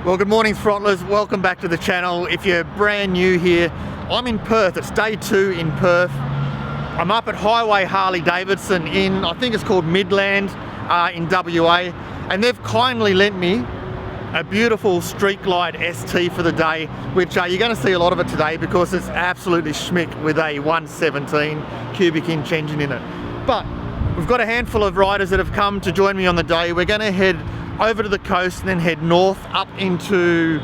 Well, good morning, Throttlers. Welcome back to the channel. If you're brand new here, I'm in Perth. It's day 2 in Perth. I'm up at Highway Harley-Davidson in, I think it's called Midland in WA, and they've kindly lent me a beautiful Street Glide ST for the day, which you're going to see a lot of it today because it's absolutely schmick with a 117 cubic inch engine in it. But we've got a handful of riders that have come to join me on the day. We're going to head over to the coast and then head north up into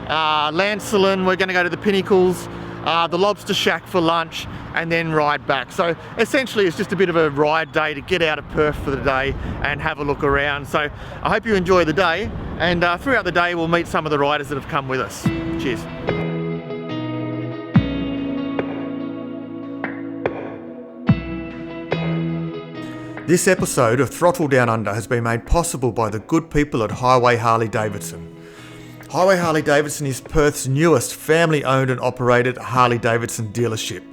Lancelin. We're going to go to the Pinnacles, the Lobster Shack for lunch, and then ride back. So essentially it's just a bit of a ride day to get out of Perth for the day and have a look around. So I hope you enjoy the day, and throughout the day we'll meet some of the riders that have come with us. Cheers. This episode of Throttle Down Under has been made possible by the good people at Highway Harley-Davidson. Highway Harley-Davidson is Perth's newest family-owned and operated Harley-Davidson dealership.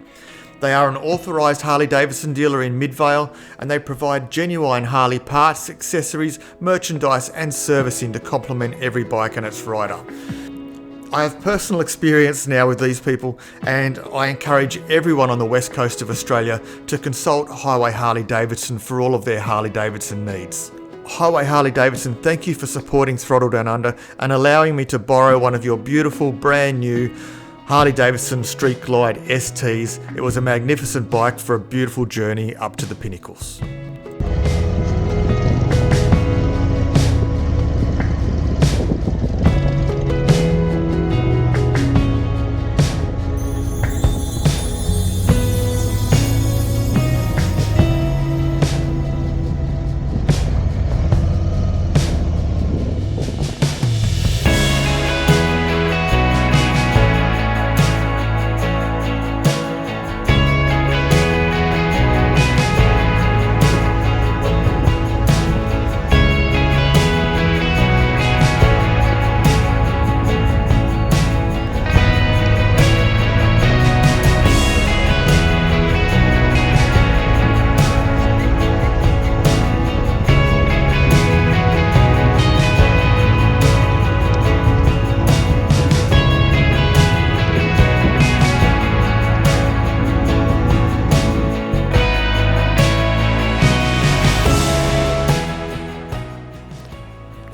They are an authorised Harley-Davidson dealer in Midvale, and they provide genuine Harley parts, accessories, merchandise and servicing to complement every bike and its rider. I have personal experience now with these people, and I encourage everyone on the west coast of Australia to consult Highway Harley-Davidson for all of their Harley-Davidson needs. Highway Harley-Davidson, thank you for supporting Throttle Down Under and allowing me to borrow one of your beautiful brand new Harley-Davidson Street Glide STs. It was a magnificent bike for a beautiful journey up to the Pinnacles.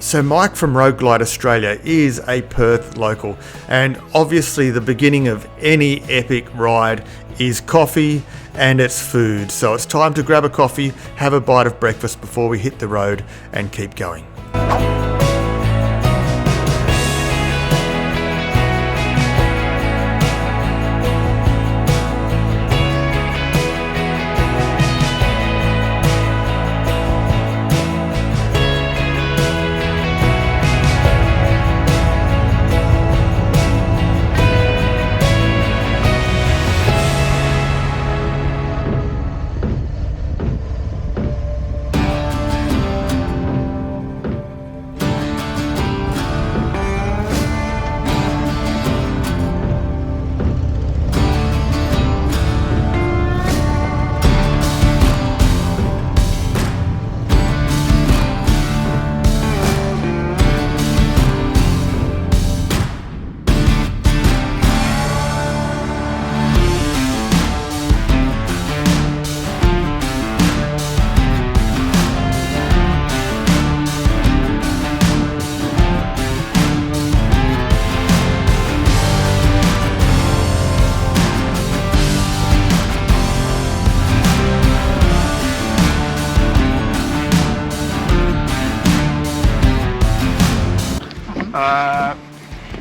So Mike from Road Glide Australia is a Perth local, and obviously the beginning of any epic ride is coffee and it's food. So it's time to grab a coffee, have a bite of breakfast before we hit the road and keep going.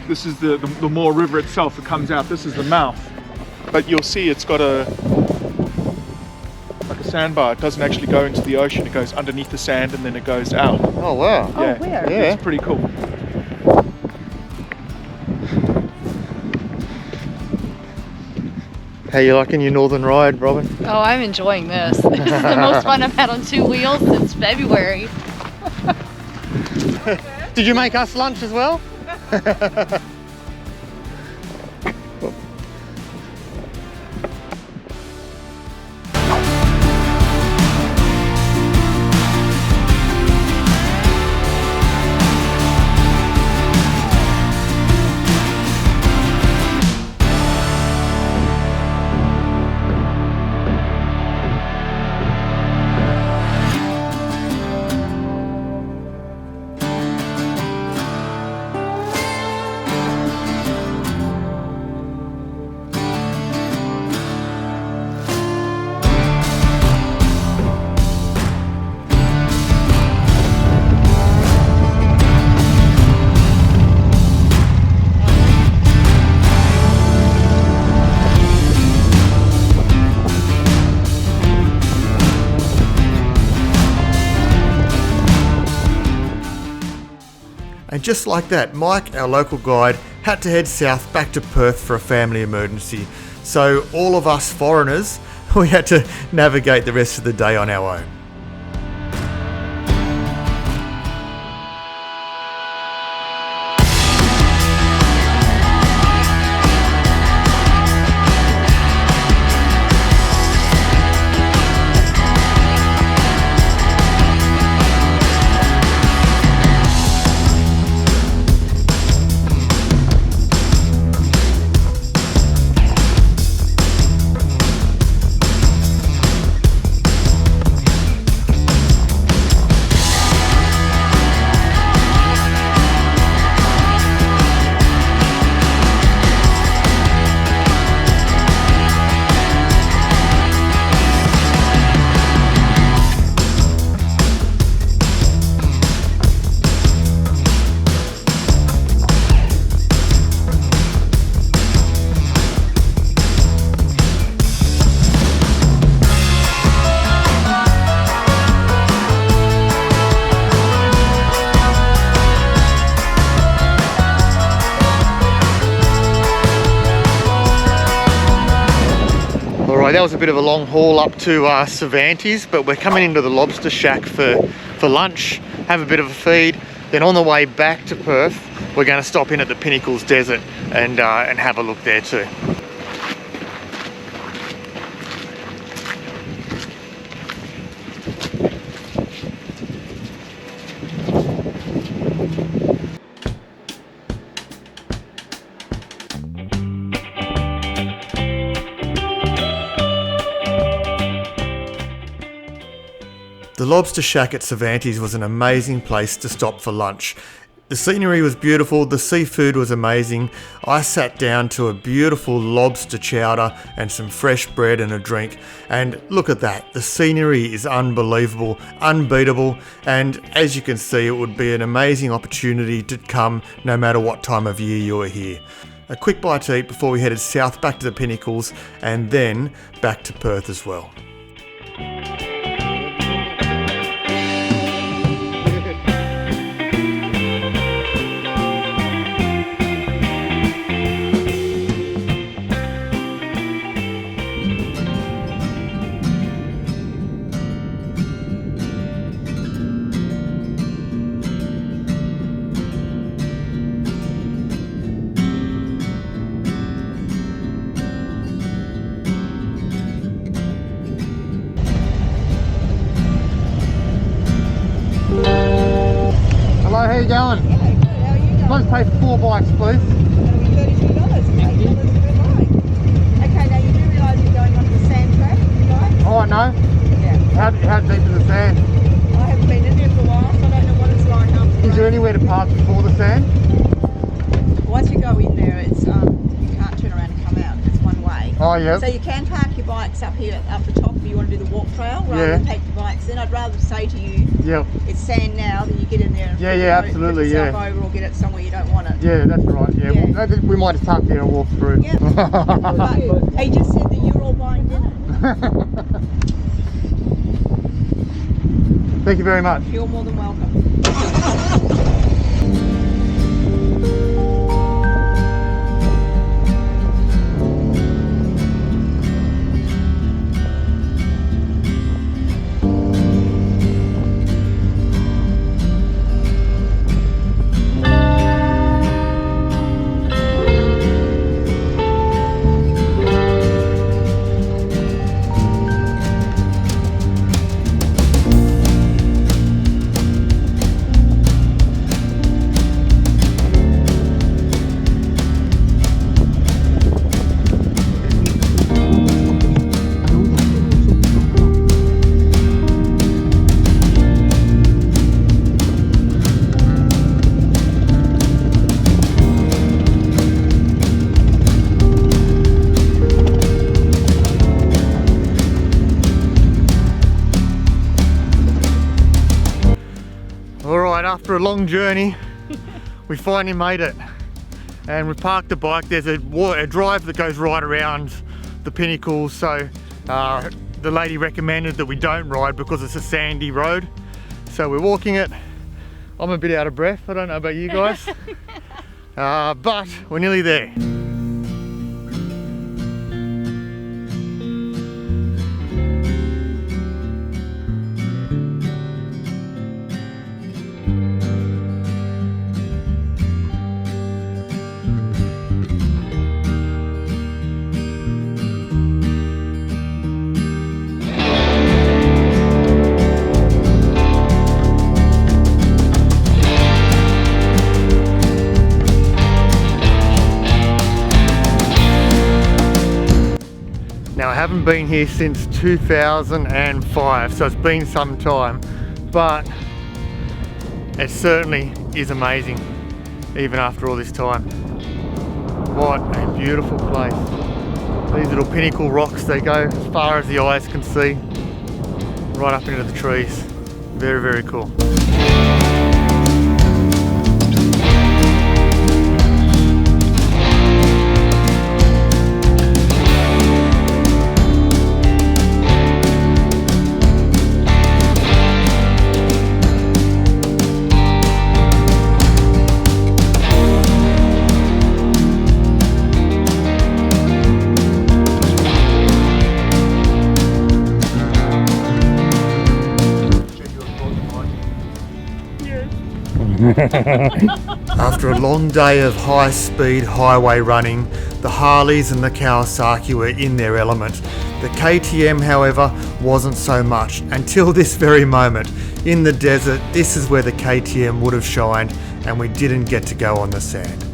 This is the Moore River itself. It comes out. This is the mouth, but you'll see it's got like a sandbar. It doesn't actually go into the ocean. It goes underneath the sand and then it goes out. Oh wow! Yeah, oh, weird. Yeah, it's pretty cool. How you liking your northern ride, Robin? Oh, I'm enjoying this. This is the most fun I've had on 2 wheels since February. Did you make us lunch as well? And just like that, Mike, our local guide, had to head south back to Perth for a family emergency. So all of us foreigners, we had to navigate the rest of the day on our own. That was a bit of a long haul up to Cervantes, but we're coming into the Lobster Shack for lunch, have a bit of a feed. Then on the way back to Perth, we're going to stop in at the Pinnacles Desert and have a look there too. The Lobster Shack at Cervantes was an amazing place to stop for lunch. The scenery was beautiful, the seafood was amazing. I sat down to a beautiful lobster chowder and some fresh bread and a drink. And look at that, the scenery is unbelievable, unbeatable, and as you can see, it would be an amazing opportunity to come no matter what time of year you are here. A quick bite to eat before we headed south back to the Pinnacles and then back to Perth as well. Hello, how you going? Hello, good. How are you going? Let's pay for 4 bikes, please. That'll be $32. Thank you. $8 per bike. Okay, now you do realise you're going onto the sand track, you guys? Oh, no. Yeah. How deep is the sand? I haven't been in there for a while, so I don't know what it's like after. Is there anywhere to park before the sand? Once you go in there, it's you can't turn around and come out. It's one way. Oh, yeah. So you can park your bikes up here, up the top, if you want to do the walk trail, rather than take your bikes in. I'd rather say to you, Yep. it's sand now, than you get in there and Absolutely, put yourself over or get it somewhere you don't want it. Yeah, that's right. Yeah, Yeah. Well, we might just park there and walk through. Yeah. But he just said that you're all buying dinner. Thank you very much. You're more than welcome. After a long journey, we finally made it, and we parked the bike. There's a drive that goes right around the Pinnacles, so the lady recommended that we don't ride because it's a sandy road. So we're walking it I'm a bit out of breath. I don't know about you guys. But we're nearly there. Now I haven't been here since 2005, so it's been some time, but it certainly is amazing, even after all this time. What a beautiful place. These little pinnacle rocks, they go as far as the eyes can see, right up into the trees. Very, very cool. After a long day of high-speed highway running, the Harleys and the Kawasaki were in their element. The KTM, however, wasn't so much, until this very moment. In the desert, this is where the KTM would have shined, and we didn't get to go on the sand.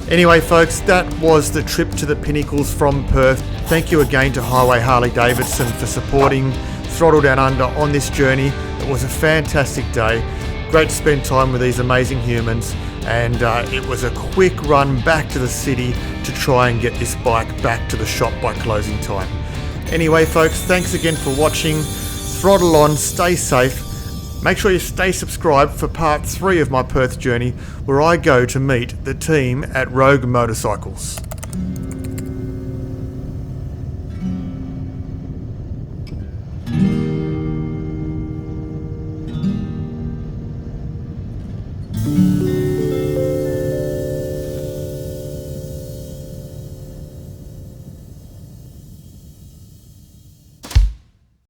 Anyway folks, that was the trip to the Pinnacles from Perth. Thank you again to Highway Harley-Davidson for supporting Throttle Down Under on this journey. It was a fantastic day. Great to spend time with these amazing humans, and it was a quick run back to the city to try and get this bike back to the shop by closing time. Anyway folks, thanks again for watching. Throttle on, stay safe. Make sure you stay subscribed for part 3 of my Perth journey, where I go to meet the team at Rogue Motorcycles. Mm-hmm.